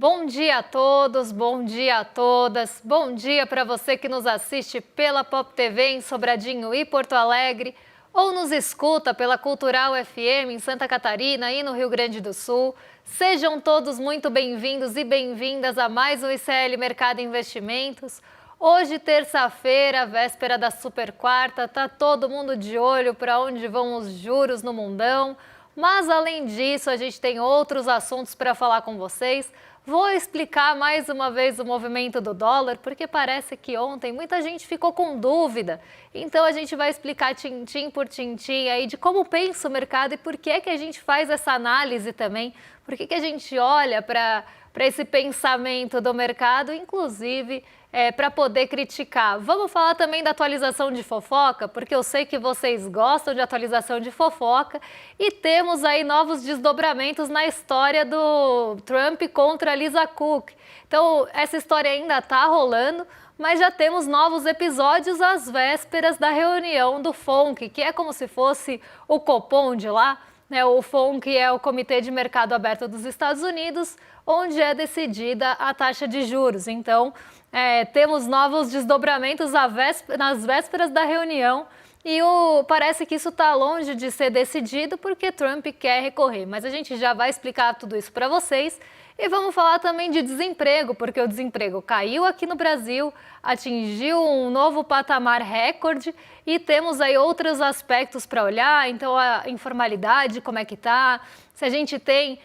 Bom dia a todos, bom dia a todas, bom dia para você que nos assiste pela Pop TV em Sobradinho e Porto Alegre ou nos escuta pela Cultural FM em Santa Catarina e no Rio Grande do Sul. Sejam todos muito bem-vindos e bem-vindas a mais um ICL Mercado Investimentos. Hoje, terça-feira, véspera da super quarta, tá todo mundo de olho para onde vão os juros no mundão. Mas, além disso, a gente tem outros assuntos para falar com vocês. Vou explicar mais uma vez o movimento do dólar, porque parece que ontem muita gente ficou com dúvida. Então, a gente vai explicar tintim por tintim aí de como pensa o mercado e por que é que a gente faz essa análise também. Por que que a gente olha para esse pensamento do mercado, inclusive para poder criticar. Vamos falar também da atualização de fofoca, porque eu sei que vocês gostam de atualização de fofoca e temos aí novos desdobramentos na história do Trump contra a Lisa Cook. Então, essa história ainda está rolando, mas já temos novos episódios às vésperas da reunião do FONC, que é como se fosse o Copom de lá. O FONC é o Comitê de Mercado Aberto dos Estados Unidos, onde é decidida a taxa de juros. Então, temos novos desdobramentos nas vésperas da reunião e parece que isso está longe de ser decidido porque Trump quer recorrer. Mas a gente já vai explicar tudo isso para vocês. E vamos falar também de desemprego, porque o desemprego caiu aqui no Brasil, atingiu um novo patamar recorde e temos aí outros aspectos para olhar, então a informalidade, como é que está, se a gente tem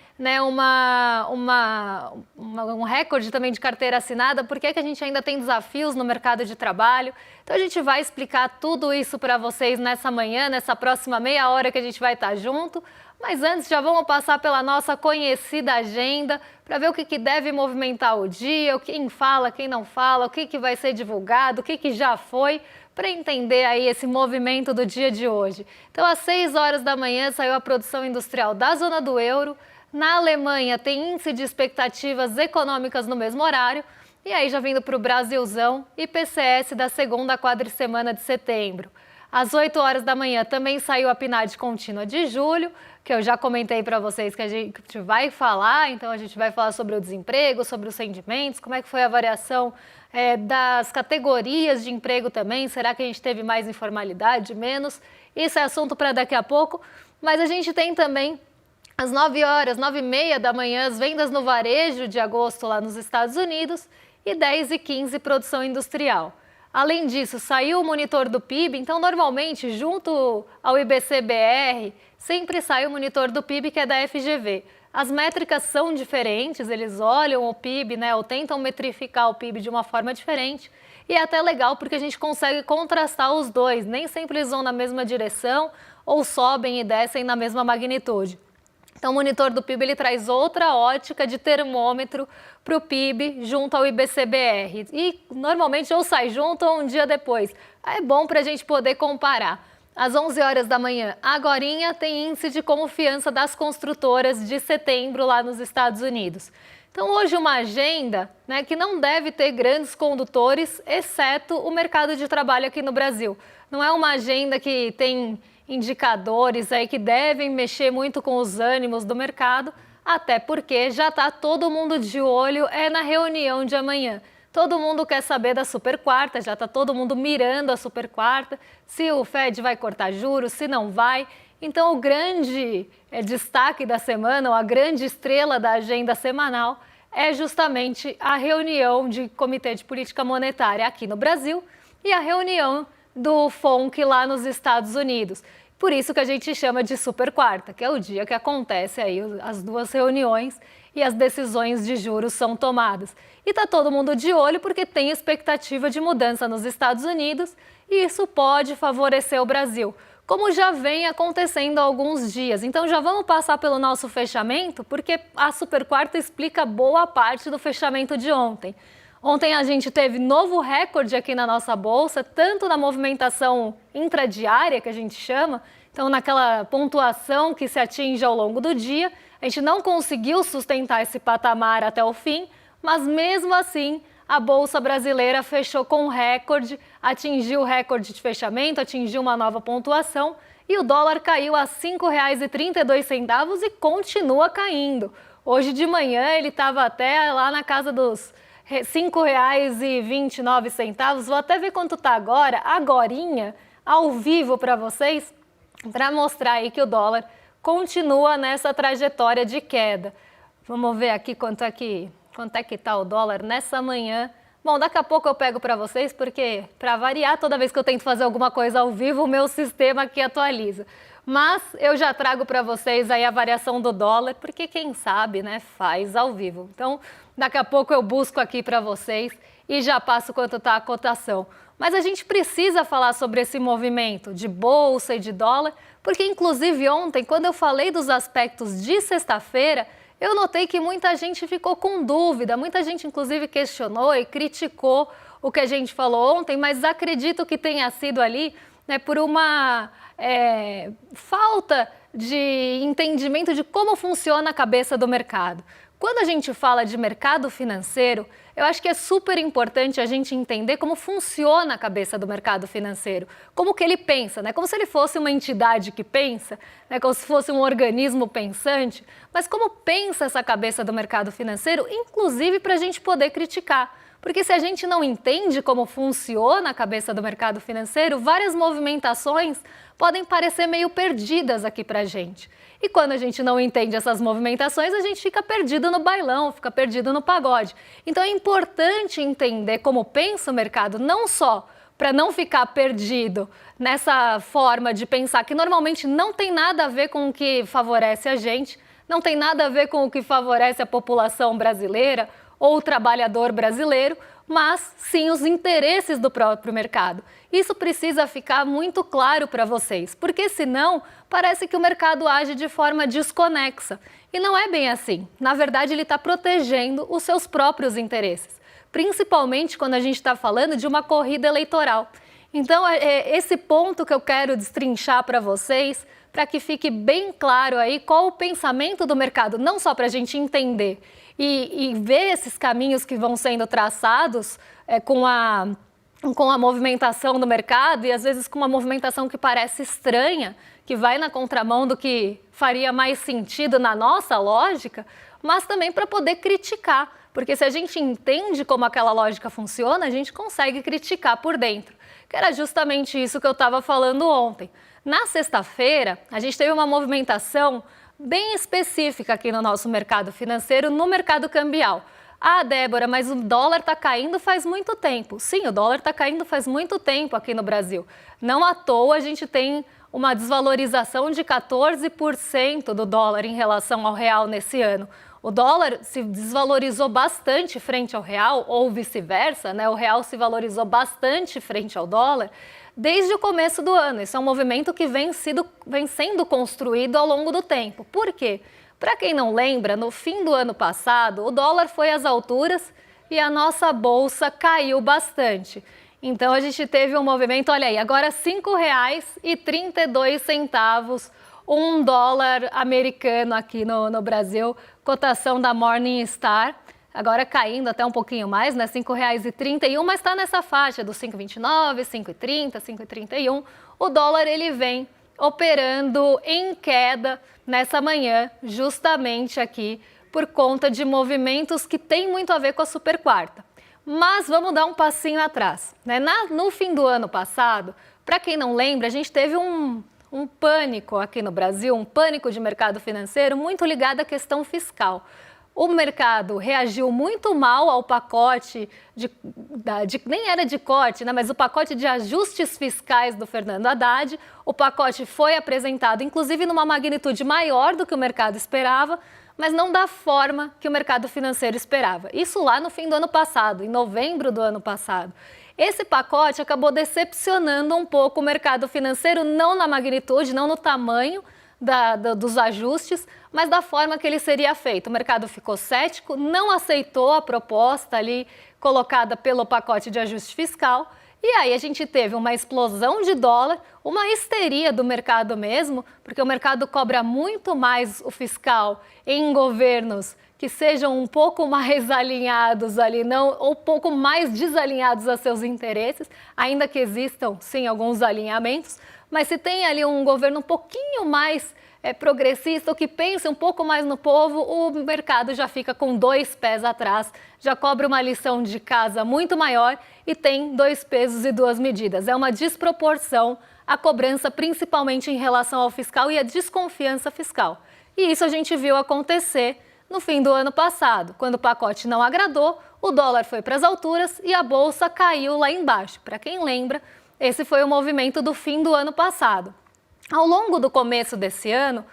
um recorde também de carteira assinada, por que que a gente ainda tem desafios no mercado de trabalho. Então a gente vai explicar tudo isso para vocês nessa manhã, nessa próxima meia hora que a gente vai estar junto. Mas antes, já vamos passar pela nossa conhecida agenda para ver o que deve movimentar o dia, quem fala, quem não fala, o que vai ser divulgado, o que já foi, para entender aí esse movimento do dia de hoje. Então, às 6 horas da manhã saiu a produção industrial da zona do euro. Na Alemanha tem índice de expectativas econômicas no mesmo horário. E aí, já vindo para o Brasilzão, IPCS da segunda quadricemana de setembro. Às 8 horas da manhã também saiu a PNAD contínua de julho, que eu já comentei para vocês que a gente vai falar. Então, a gente vai falar sobre o desemprego, sobre os rendimentos, como é que foi a variação das categorias de emprego também. Será que a gente teve mais informalidade, menos? Isso é assunto para daqui a pouco. Mas a gente tem também, às 9 horas, 9h30 da manhã, as vendas no varejo de agosto lá nos Estados Unidos e 10h15 produção industrial. Além disso, saiu o monitor do PIB, então normalmente junto ao IBC-BR sempre sai o monitor do PIB que é da FGV. As métricas são diferentes, eles olham o PIB, ou tentam metrificar o PIB de uma forma diferente. E é até legal porque a gente consegue contrastar os dois, nem sempre eles vão na mesma direção ou sobem e descem na mesma magnitude. Então, o monitor do PIB ele traz outra ótica de termômetro para o PIB junto ao IBC-BR. E normalmente ou sai junto ou um dia depois. É bom para a gente poder comparar. Às 11 horas da manhã, agorinha, tem índice de confiança das construtoras de setembro lá nos Estados Unidos. Então, hoje uma agenda que não deve ter grandes condutores, exceto o mercado de trabalho aqui no Brasil. Não é uma agenda que tem indicadores aí que devem mexer muito com os ânimos do mercado, até porque já está todo mundo de olho na reunião de amanhã. Todo mundo quer saber da super quarta, já está todo mundo mirando a super quarta, se o Fed vai cortar juros, se não vai. Então, o grande destaque da semana, ou a grande estrela da agenda semanal, é justamente a reunião de Comitê de Política Monetária aqui no Brasil e a reunião do FONC lá nos Estados Unidos. Por isso que a gente chama de super quarta, que é o dia que acontece aí as duas reuniões e as decisões de juros são tomadas. E está todo mundo de olho porque tem expectativa de mudança nos Estados Unidos e isso pode favorecer o Brasil, como já vem acontecendo há alguns dias. Então já vamos passar pelo nosso fechamento, porque a super quarta explica boa parte do fechamento de ontem. Ontem a gente teve novo recorde aqui na nossa bolsa, tanto na movimentação intradiária, que a gente chama, então naquela pontuação que se atinge ao longo do dia. A gente não conseguiu sustentar esse patamar até o fim, mas mesmo assim a Bolsa Brasileira fechou com recorde, atingiu o recorde de fechamento, atingiu uma nova pontuação e o dólar caiu a R$ 5,32 e continua caindo. Hoje de manhã ele estava até lá na casa dos R$ 5,29. Vou até ver quanto está agora, agorinha, ao vivo para vocês, para mostrar aí que o dólar continua nessa trajetória de queda. Vamos ver aqui quanto é que está o dólar nessa manhã. Bom, daqui a pouco eu pego para vocês, porque, para variar, toda vez que eu tento fazer alguma coisa ao vivo, o meu sistema aqui atualiza. Mas eu já trago para vocês aí a variação do dólar, porque quem sabe, né, faz ao vivo. Então, daqui a pouco eu busco aqui para vocês e já passo quanto está a cotação. Mas a gente precisa falar sobre esse movimento de bolsa e de dólar, porque inclusive ontem, quando eu falei dos aspectos de sexta-feira, eu notei que muita gente ficou com dúvida, muita gente inclusive questionou e criticou o que a gente falou ontem, mas acredito que tenha sido ali, né, por uma falta de entendimento de como funciona a cabeça do mercado. Quando a gente fala de mercado financeiro, eu acho que é super importante a gente entender como funciona a cabeça do mercado financeiro, como que ele pensa, né? Como se ele fosse uma entidade que pensa, né? Como se fosse um organismo pensante, mas como pensa essa cabeça do mercado financeiro, inclusive para a gente poder criticar. Porque se a gente não entende como funciona a cabeça do mercado financeiro, várias movimentações podem parecer meio perdidas aqui para a gente. E quando a gente não entende essas movimentações, a gente fica perdido no bailão, fica perdido no pagode. Então é importante entender como pensa o mercado, não só para não ficar perdido nessa forma de pensar que normalmente não tem nada a ver com o que favorece a gente, não tem nada a ver com o que favorece a população brasileira ou o trabalhador brasileiro, mas sim os interesses do próprio mercado. Isso precisa ficar muito claro para vocês, porque senão parece que o mercado age de forma desconexa. E não é bem assim. Na verdade, ele está protegendo os seus próprios interesses, principalmente quando a gente está falando de uma corrida eleitoral. Então, é esse ponto que eu quero destrinchar para vocês, para que fique bem claro aí qual o pensamento do mercado, não só para a gente entender e ver esses caminhos que vão sendo traçados com a movimentação do mercado e às vezes com uma movimentação que parece estranha, que vai na contramão do que faria mais sentido na nossa lógica, mas também para poder criticar, porque se a gente entende como aquela lógica funciona, a gente consegue criticar por dentro, que era justamente isso que eu estava falando ontem. Na sexta-feira, a gente teve uma movimentação bem específica aqui no nosso mercado financeiro, no mercado cambial. Ah, Débora, mas o dólar está caindo faz muito tempo. Sim, o dólar está caindo faz muito tempo aqui no Brasil. Não à toa a gente tem uma desvalorização de 14% do dólar em relação ao real nesse ano. O dólar se desvalorizou bastante frente ao real, ou vice-versa, né? O real se valorizou bastante frente ao dólar desde o começo do ano. Esse é um movimento que vem sendo construído ao longo do tempo. Por quê? Para quem não lembra, no fim do ano passado, o dólar foi às alturas e a nossa bolsa caiu bastante. Então a gente teve um movimento, olha aí, agora R$ 5,32, um dólar americano aqui no Brasil, cotação da Morningstar. Agora caindo até um pouquinho mais, né? R$ 5,31, mas está nessa faixa dos 5,29, 5,30, 5,31. O dólar ele vem operando em queda nessa manhã, justamente aqui por conta de movimentos que têm muito a ver com a super quarta. Mas vamos dar um passinho atrás, né? No fim do ano passado, para quem não lembra, a gente teve um pânico aqui no Brasil, um pânico de mercado financeiro muito ligado à questão fiscal. O mercado reagiu muito mal ao pacote, nem era de corte, né, mas o pacote de ajustes fiscais do Fernando Haddad. O pacote foi apresentado, inclusive, numa magnitude maior do que o mercado esperava, mas não da forma que o mercado financeiro esperava. Isso lá no fim do ano passado, em novembro do ano passado. Esse pacote acabou decepcionando um pouco o mercado financeiro, não na magnitude, não no tamanho dos ajustes, mas da forma que ele seria feito. O mercado ficou cético, não aceitou a proposta ali colocada pelo pacote de ajuste fiscal, e aí a gente teve uma explosão de dólar, uma histeria do mercado mesmo, porque o mercado cobra muito mais o fiscal em governos que sejam um pouco mais alinhados ali, ou um pouco mais desalinhados a seus interesses, ainda que existam, sim, alguns alinhamentos, mas se tem ali um governo um pouquinho mais progressista ou que pense um pouco mais no povo, o mercado já fica com 2 pés atrás, já cobra uma lição de casa muito maior e tem 2 pesos e 2 medidas. É uma desproporção a cobrança, principalmente em relação ao fiscal e a desconfiança fiscal. E isso a gente viu acontecer no fim do ano passado, quando o pacote não agradou, o dólar foi para as alturas e a bolsa caiu lá embaixo. Para quem lembra, esse foi o movimento do fim do ano passado. Ao longo do começo desse ano,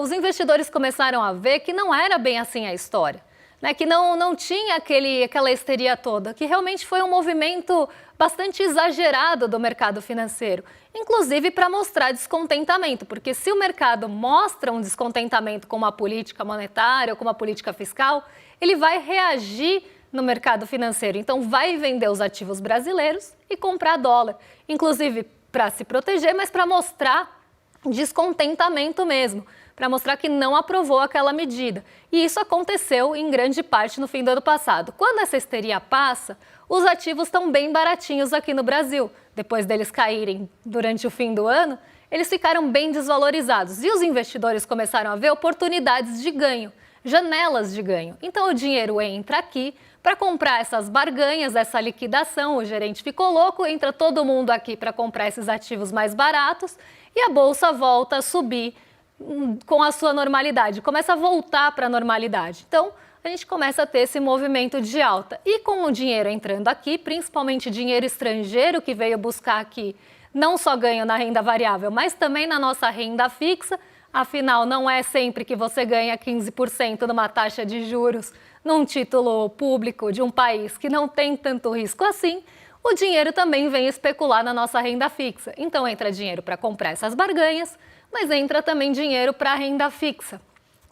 os investidores começaram a ver que não era bem assim a história, né? Que não tinha aquela histeria toda, que realmente foi um movimento bastante exagerado do mercado financeiro, inclusive para mostrar descontentamento, porque se o mercado mostra um descontentamento com uma política monetária ou com uma política fiscal, ele vai reagir no mercado financeiro, então vai vender os ativos brasileiros e comprar dólar, inclusive para se proteger, mas para mostrar descontentamento mesmo, para mostrar que não aprovou aquela medida. E isso aconteceu em grande parte no fim do ano passado. Quando essa histeria passa, os ativos estão bem baratinhos aqui no Brasil. Depois deles caírem durante o fim do ano, eles ficaram bem desvalorizados e os investidores começaram a ver oportunidades de ganho, janelas de ganho. Então o dinheiro entra aqui para comprar essas barganhas, essa liquidação, o gerente ficou louco, entra todo mundo aqui para comprar esses ativos mais baratos e a bolsa volta a subir com a sua normalidade, começa a voltar para a normalidade. Então, a gente começa a ter esse movimento de alta. E com o dinheiro entrando aqui, principalmente dinheiro estrangeiro que veio buscar aqui, não só ganho na renda variável, mas também na nossa renda fixa, afinal, não é sempre que você ganha 15% numa taxa de juros num título público de um país que não tem tanto risco assim, o dinheiro também vem especular na nossa renda fixa. Então entra dinheiro para comprar essas barganhas, mas entra também dinheiro para a renda fixa.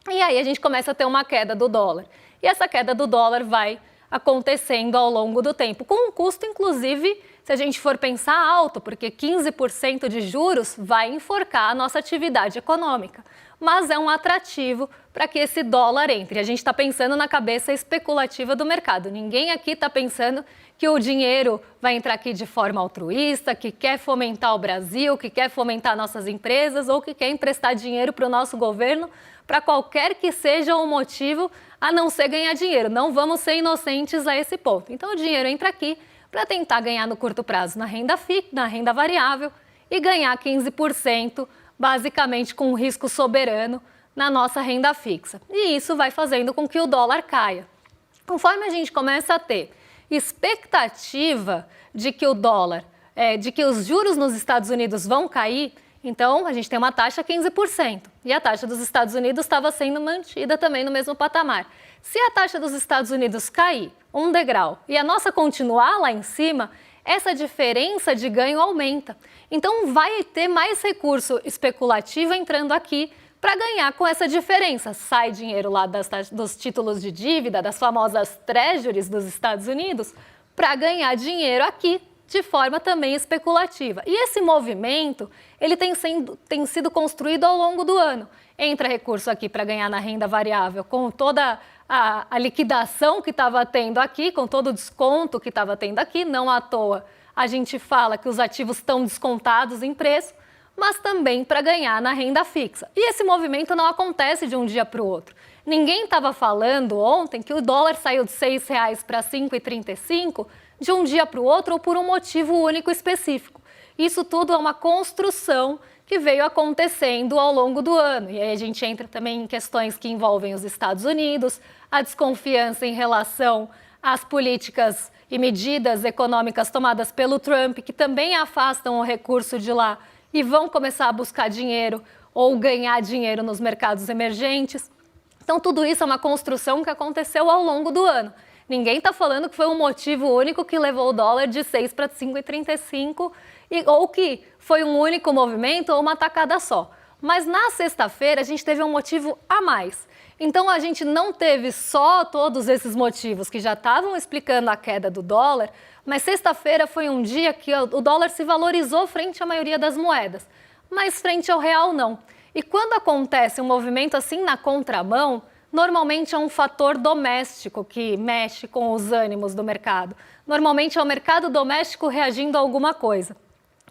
E aí a gente começa a ter uma queda do dólar. E essa queda do dólar vai acontecendo ao longo do tempo, com um custo, inclusive, se a gente for pensar alto, porque 15% de juros vai enforcar a nossa atividade econômica. Mas é um atrativo para que esse dólar entre. A gente está pensando na cabeça especulativa do mercado. Ninguém aqui está pensando que o dinheiro vai entrar aqui de forma altruísta, que quer fomentar o Brasil, que quer fomentar nossas empresas ou que quer emprestar dinheiro para o nosso governo, para qualquer que seja o motivo, a não ser ganhar dinheiro. Não vamos ser inocentes a esse ponto. Então o dinheiro entra aqui para tentar ganhar no curto prazo na renda variável e ganhar 15%, basicamente com um risco soberano na nossa renda fixa. E isso vai fazendo com que o dólar caia. Conforme a gente começa a ter expectativa de que o dólar, de que os juros nos Estados Unidos vão cair, então a gente tem uma taxa 15% e a taxa dos Estados Unidos estava sendo mantida também no mesmo patamar. Se a taxa dos Estados Unidos cair um degrau e a nossa continuar lá em cima, essa diferença de ganho aumenta. Então vai ter mais recurso especulativo entrando aqui para ganhar com essa diferença. Sai dinheiro lá dos títulos de dívida, das famosas treasuries dos Estados Unidos, para ganhar dinheiro aqui de forma também especulativa. E esse movimento, ele tem sido construído ao longo do ano. Entra recurso aqui para ganhar na renda variável, com toda a liquidação que estava tendo aqui, com todo o desconto que estava tendo aqui, não à toa a gente fala que os ativos estão descontados em preço, mas também para ganhar na renda fixa. E esse movimento não acontece de um dia para o outro. Ninguém estava falando ontem que o dólar saiu de R$ 6,00 para R$ 5,35 de um dia para o outro ou por um motivo único específico. Isso tudo é uma construção que veio acontecendo ao longo do ano. E aí a gente entra também em questões que envolvem os Estados Unidos, a desconfiança em relação às políticas e medidas econômicas tomadas pelo Trump, que também afastam o recurso de lá e vão começar a buscar dinheiro ou ganhar dinheiro nos mercados emergentes. Então, tudo isso é uma construção que aconteceu ao longo do ano. Ninguém está falando que foi um motivo único que levou o dólar de 6 para 5,35 ou que foi um único movimento ou uma tacada só. Mas na sexta-feira a gente teve um motivo a mais. Então a gente não teve só todos esses motivos que já estavam explicando a queda do dólar, mas sexta-feira foi um dia que o dólar se valorizou frente à maioria das moedas, mas frente ao real não. E quando acontece um movimento assim na contramão, normalmente é um fator doméstico que mexe com os ânimos do mercado. Normalmente é o mercado doméstico reagindo a alguma coisa.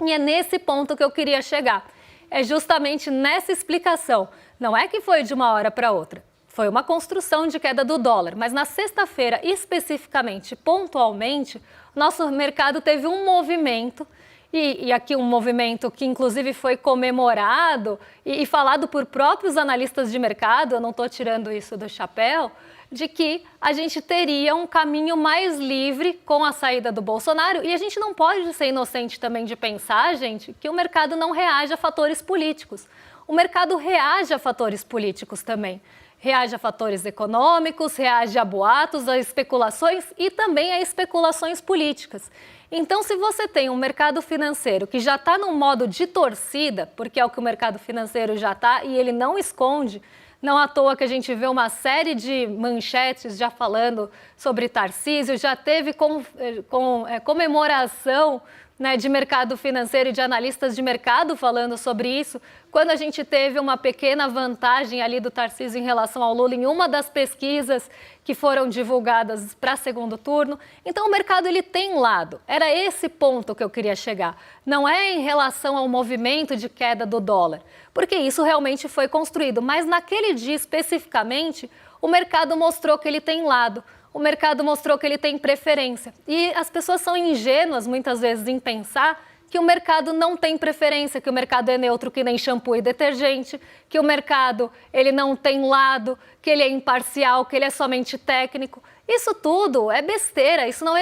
E é nesse ponto que eu queria chegar. é justamente nessa explicação. Não é que foi de uma hora para outra. Foi uma construção de queda do dólar, mas na sexta-feira, especificamente, pontualmente, nosso mercado teve um movimento, e aqui um movimento que inclusive foi comemorado e falado por próprios analistas de mercado, eu não estou tirando isso do chapéu, de que a gente teria um caminho mais livre com a saída do Bolsonaro. E a gente não pode ser inocente também de pensar, gente, que o mercado não reage a fatores políticos. O mercado reage a fatores políticos também. Reage a fatores econômicos, reage a boatos, a especulações e também a especulações políticas. Então, se você tem um mercado financeiro que já está num modo de torcida, porque é o que o mercado financeiro já está e ele não esconde, não à toa que a gente vê uma série de manchetes já falando sobre Tarcísio, já teve comemoração, né, de mercado financeiro e de analistas de mercado falando sobre isso, quando a gente teve uma pequena vantagem ali do Tarcísio em relação ao Lula em uma das pesquisas que foram divulgadas para segundo turno. Então o mercado ele tem lado, era esse ponto que eu queria chegar. Não é em relação ao movimento de queda do dólar, porque isso realmente foi construído, mas naquele dia especificamente o mercado mostrou que ele tem lado. O mercado mostrou que ele tem preferência. E as pessoas são ingênuas, muitas vezes, em pensar que o mercado não tem preferência, que o mercado é neutro que nem shampoo e detergente, que o mercado ele não tem lado, que ele é imparcial, que ele é somente técnico. Isso tudo é besteira, isso não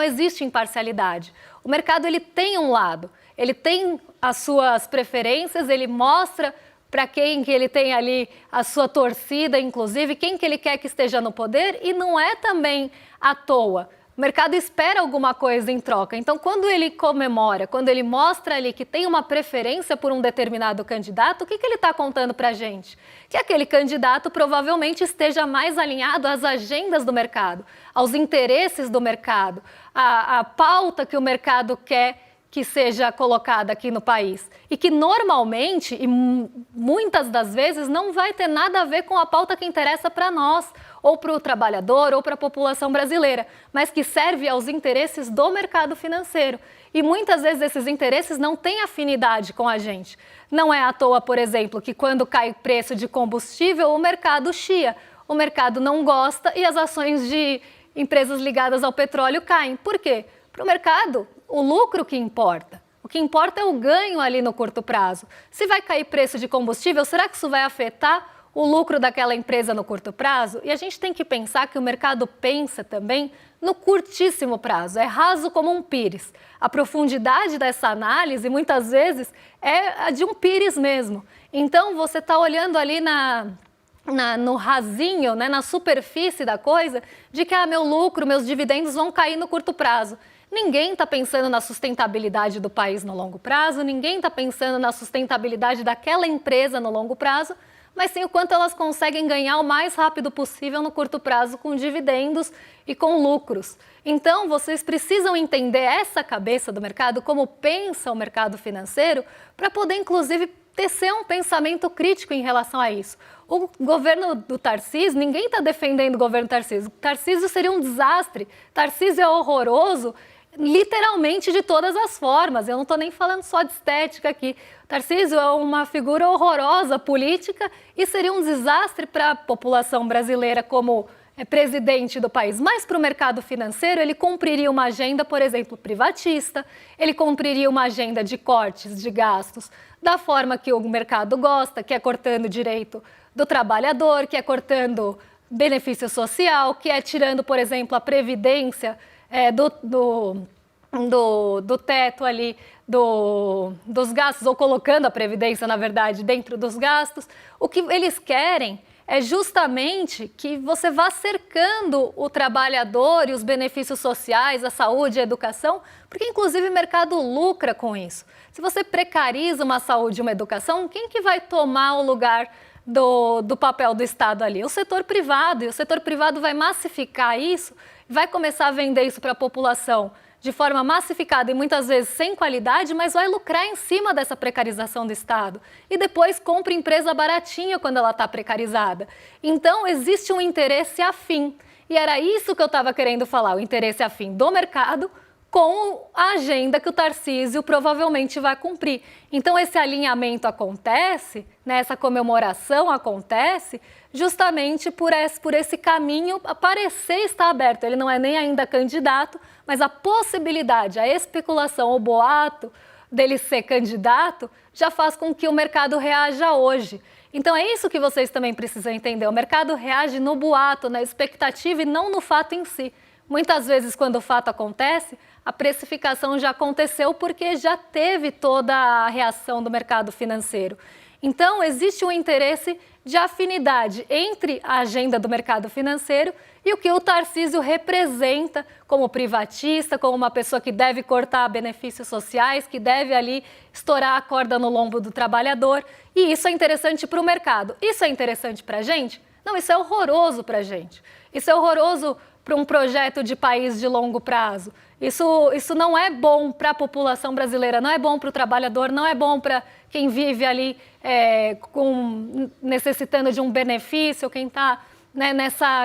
existe imparcialidade. O mercado ele tem um lado, ele tem as suas preferências, ele mostra para quem que ele tem ali a sua torcida, inclusive, quem que ele quer que esteja no poder, e não é também à toa. O mercado espera alguma coisa em troca. Então, quando ele comemora, quando ele mostra ali que tem uma preferência por um determinado candidato, o que ele está contando para a gente? Que aquele candidato provavelmente esteja mais alinhado às agendas do mercado, aos interesses do mercado, à pauta que o mercado quer que seja colocada aqui no país e que normalmente e muitas das vezes não vai ter nada a ver com a pauta que interessa para nós, ou para o trabalhador, ou para a população brasileira, mas que serve aos interesses do mercado financeiro. E muitas vezes esses interesses não têm afinidade com a gente. Não é à toa, por exemplo, que quando cai o preço de combustível, o mercado chia. O mercado não gosta e as ações de empresas ligadas ao petróleo caem. Por quê? Para o mercado, o lucro que importa. O que importa é o ganho ali no curto prazo. Se vai cair preço de combustível, será que isso vai afetar o lucro daquela empresa no curto prazo? E a gente tem que pensar que o mercado pensa também no curtíssimo prazo. É raso como um pires. A profundidade dessa análise, muitas vezes, é a de um pires mesmo. Então, você está olhando ali no rasinho, né, na superfície da coisa, de que meu lucro, meus dividendos vão cair no curto prazo. Ninguém está pensando na sustentabilidade do país no longo prazo, ninguém está pensando na sustentabilidade daquela empresa no longo prazo, mas sim o quanto elas conseguem ganhar o mais rápido possível no curto prazo com dividendos e com lucros. Então, vocês precisam entender essa cabeça do mercado, como pensa o mercado financeiro, para poder, inclusive, tecer um pensamento crítico em relação a isso. O governo do Tarcísio, ninguém está defendendo o governo Tarcísio. Tarcísio seria um desastre, Tarcísio é horroroso, literalmente de todas as formas. Eu não estou nem falando só de estética aqui. Tarcísio é uma figura horrorosa política e seria um desastre para a população brasileira como presidente do país. Mas para o mercado financeiro ele cumpriria uma agenda, por exemplo, privatista, ele cumpriria uma agenda de cortes de gastos da forma que o mercado gosta, que é cortando direito do trabalhador, que é cortando benefício social, que é tirando, por exemplo, a previdência do teto ali dos gastos, ou colocando a previdência, na verdade, dentro dos gastos. O que eles querem é justamente que você vá cercando o trabalhador e os benefícios sociais, a saúde e a educação, porque inclusive o mercado lucra com isso. Se você precariza uma saúde e uma educação, quem que vai tomar o lugar do papel do Estado ali? O setor privado, e o setor privado vai massificar isso, vai começar a vender isso para a população de forma massificada e muitas vezes sem qualidade, mas vai lucrar em cima dessa precarização do Estado. E depois compra empresa baratinha quando ela está precarizada. Então, existe um interesse afim. E era isso que eu estava querendo falar, o interesse afim do mercado com a agenda que o Tarcísio provavelmente vai cumprir. Então, esse alinhamento acontece, né, essa comemoração acontece justamente por esse caminho parecer estar aberto. Ele não é nem ainda candidato, mas a possibilidade, a especulação, o boato dele ser candidato já faz com que o mercado reaja hoje. Então, é isso que vocês também precisam entender. O mercado reage no boato, na expectativa e não no fato em si. Muitas vezes, quando o fato acontece, a precificação já aconteceu porque já teve toda a reação do mercado financeiro. Então, existe um interesse de afinidade entre a agenda do mercado financeiro e o que o Tarcísio representa como privatista, como uma pessoa que deve cortar benefícios sociais, que deve ali estourar a corda no lombo do trabalhador. E isso é interessante para o mercado. Isso é interessante para a gente? Não, isso é horroroso para a gente. Isso é horroroso para um projeto de país de longo prazo. Isso não é bom para a população brasileira, não é bom para o trabalhador, não é bom para quem vive ali necessitando de um benefício, quem está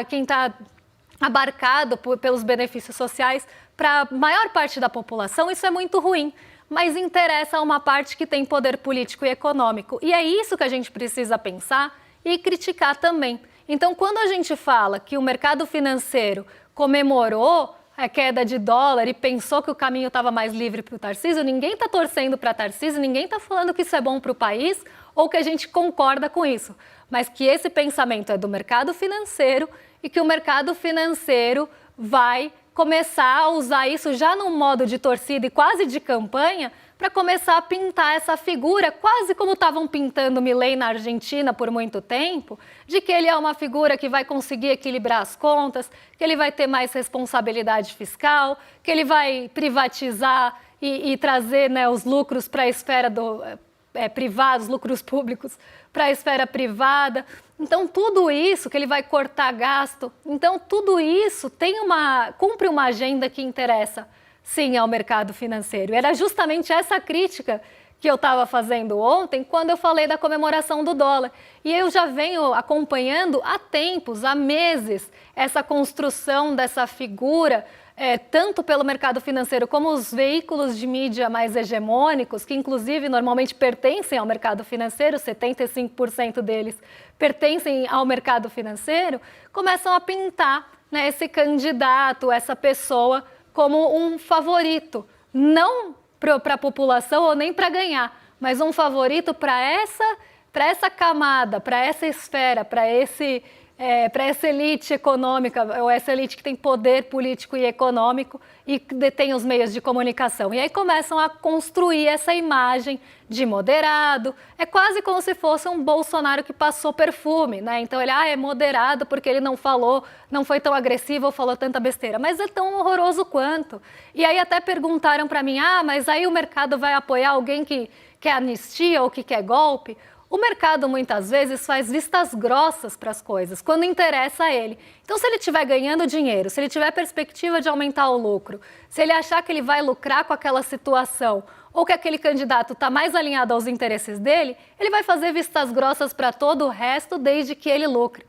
quem está abarcado pelos benefícios sociais. Para a maior parte da população, isso é muito ruim, mas interessa a uma parte que tem poder político e econômico. E é isso que a gente precisa pensar e criticar também. Então, quando a gente fala que o mercado financeiro comemorou a queda de dólar e pensou que o caminho estava mais livre para o Tarcísio, ninguém está torcendo para Tarcísio, ninguém está falando que isso é bom para o país ou que a gente concorda com isso, mas que esse pensamento é do mercado financeiro e que o mercado financeiro vai começar a usar isso já num modo de torcida e quase de campanha para começar a pintar essa figura, quase como estavam pintando Milei na Argentina por muito tempo, de que ele é uma figura que vai conseguir equilibrar as contas, que ele vai ter mais responsabilidade fiscal, que ele vai privatizar e trazer, né, os lucros para a esfera privada, os lucros públicos para a esfera privada. Então, tudo isso, que ele vai cortar gasto, então tudo isso cumpre uma agenda que interessa, sim, ao mercado financeiro. Era justamente essa crítica que eu estava fazendo ontem, quando eu falei da comemoração do dólar. E eu já venho acompanhando há tempos, há meses, essa construção dessa figura, tanto pelo mercado financeiro como os veículos de mídia mais hegemônicos, que inclusive normalmente pertencem ao mercado financeiro, 75% deles pertencem ao mercado financeiro, começam a pintar, né, esse candidato, essa pessoa, como um favorito, não para a população ou nem para ganhar, mas um favorito para essa camada, para essa esfera, para essa elite econômica, ou essa elite que tem poder político e econômico e que detém os meios de comunicação. E aí começam a construir essa imagem de moderado. É quase como se fosse um Bolsonaro que passou perfume, né? Então ele é moderado porque ele não foi tão agressivo ou falou tanta besteira, mas é tão horroroso quanto. E aí até perguntaram para mim, mas aí o mercado vai apoiar alguém que quer anistia ou que quer golpe? O mercado, muitas vezes, faz vistas grossas para as coisas, quando interessa a ele. Então, se ele estiver ganhando dinheiro, se ele tiver perspectiva de aumentar o lucro, se ele achar que ele vai lucrar com aquela situação, ou que aquele candidato está mais alinhado aos interesses dele, ele vai fazer vistas grossas para todo o resto, desde que ele lucre.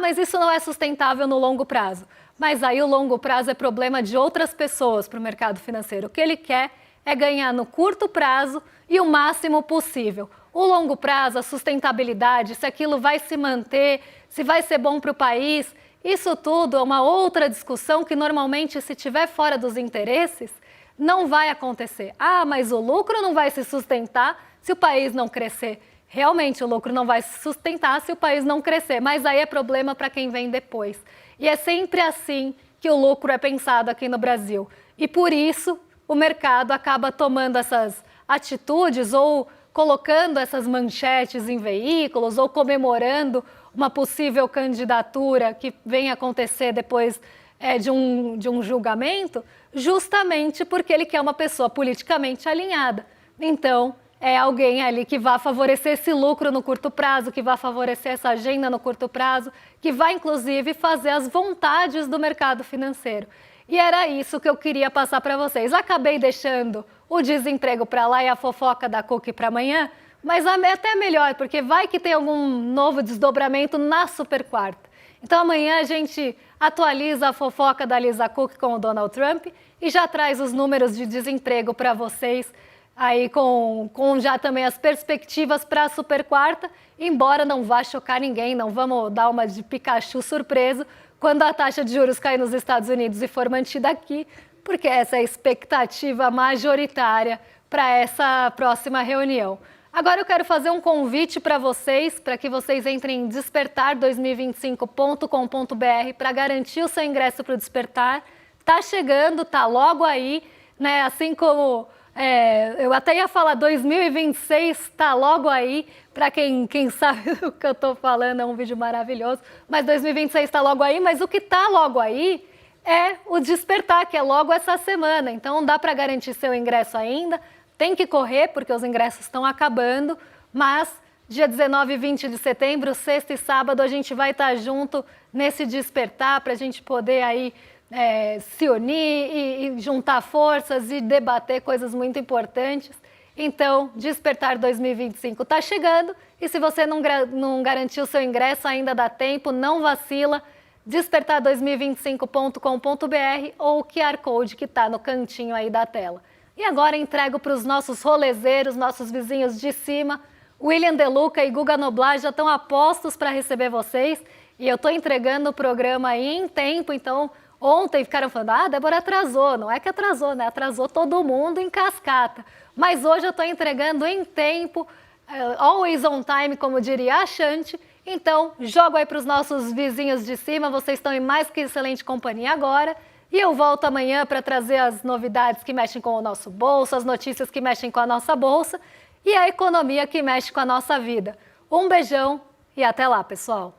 Mas isso não é sustentável no longo prazo. Mas aí o longo prazo é problema de outras pessoas para o mercado financeiro. O que ele quer é ganhar no curto prazo e o máximo possível. O longo prazo, a sustentabilidade, se aquilo vai se manter, se vai ser bom para o país, isso tudo é uma outra discussão que normalmente, se estiver fora dos interesses, não vai acontecer. Mas o lucro não vai se sustentar se o país não crescer. Realmente, o lucro não vai se sustentar se o país não crescer, mas aí é problema para quem vem depois. E é sempre assim que o lucro é pensado aqui no Brasil. E por isso, o mercado acaba tomando essas atitudes ou colocando essas manchetes em veículos ou comemorando uma possível candidatura que venha acontecer depois de um julgamento, justamente porque ele quer uma pessoa politicamente alinhada. Então, é alguém ali que vai favorecer esse lucro no curto prazo, que vai favorecer essa agenda no curto prazo, que vai, inclusive, fazer as vontades do mercado financeiro. E era isso que eu queria passar para vocês. Acabei deixando o desemprego para lá e a fofoca da Cookie para amanhã, mas até melhor, porque vai que tem algum novo desdobramento na super quarta. Então amanhã a gente atualiza a fofoca da Lisa Cook com o Donald Trump e já traz os números de desemprego para vocês, aí com já também as perspectivas para a super quarta, embora não vá chocar ninguém, não vamos dar uma de Pikachu surpreso quando a taxa de juros cair nos Estados Unidos e for mantida aqui, porque essa é a expectativa majoritária para essa próxima reunião. Agora eu quero fazer um convite para vocês, para que vocês entrem em despertar2025.com.br para garantir o seu ingresso para o Despertar. Tá chegando, tá logo aí, né? Assim como eu até ia falar 2026, tá logo aí. Para quem sabe o que eu tô falando, é um vídeo maravilhoso. Mas 2026 tá logo aí, mas o que tá logo aí é o Despertar, que é logo essa semana. Então dá para garantir seu ingresso ainda. Tem que correr, porque os ingressos estão acabando, mas dia 19 e 20 de setembro, sexta e sábado, a gente vai estar junto nesse Despertar para a gente poder aí se unir e juntar forças e debater coisas muito importantes. Então, Despertar 2025 está chegando e se você não garantiu seu ingresso, ainda dá tempo, não vacila, despertar2025.com.br ou o QR Code que está no cantinho aí da tela. E agora entrego para os nossos rolezeiros, nossos vizinhos de cima. William De Luca e Guga Noblar já estão a postos para receber vocês. E eu estou entregando o programa aí em tempo, então ontem ficaram falando, Débora atrasou. Não é que atrasou, né? Atrasou todo mundo em cascata. Mas hoje eu estou entregando em tempo, always on time, como diria a Xante. Então, jogo aí para os nossos vizinhos de cima, vocês estão em mais que excelente companhia agora. E eu volto amanhã para trazer as novidades que mexem com o nosso bolso, as notícias que mexem com a nossa bolsa e a economia que mexe com a nossa vida. Um beijão e até lá, pessoal!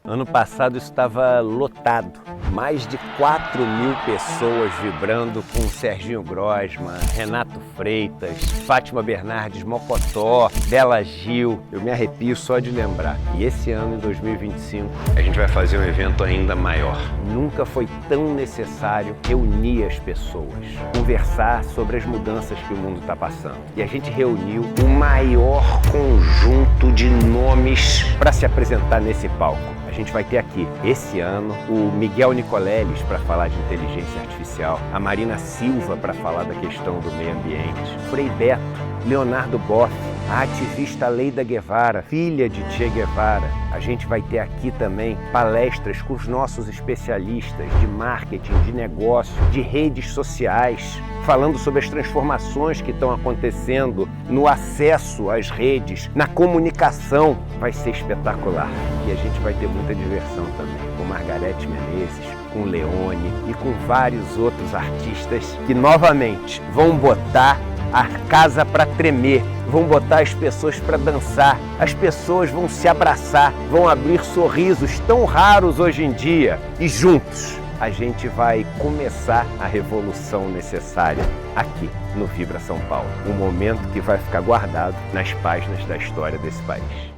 Ano passado estava lotado, mais de 4.000 pessoas vibrando com Serginho Grosman, Renato Freitas, Fátima Bernardes Mocotó, Bela Gil. Eu me arrepio só de lembrar. E esse ano, em 2025, a gente vai fazer um evento ainda maior. Nunca foi tão necessário reunir as pessoas, conversar sobre as mudanças que o mundo está passando. E a gente reuniu o maior conjunto de nomes para se apresentar nesse palco. A gente vai ter aqui, esse ano, o Miguel Nicoleles para falar de inteligência artificial, a Marina Silva para falar da questão do meio ambiente, Frei Beto, Leonardo Boff, a ativista Leida Guevara, filha de Che Guevara. A gente vai ter aqui também palestras com os nossos especialistas de marketing, de negócio, de redes sociais, falando sobre as transformações que estão acontecendo no acesso às redes, na comunicação. Vai ser espetacular. E a gente vai ter muita diversão também, com Margarete Menezes, com Leone e com vários outros artistas que novamente vão botar a casa para tremer, vão botar as pessoas para dançar, as pessoas vão se abraçar, vão abrir sorrisos tão raros hoje em dia e juntos a gente vai começar a revolução necessária aqui no Vibra São Paulo. Um momento que vai ficar guardado nas páginas da história desse país.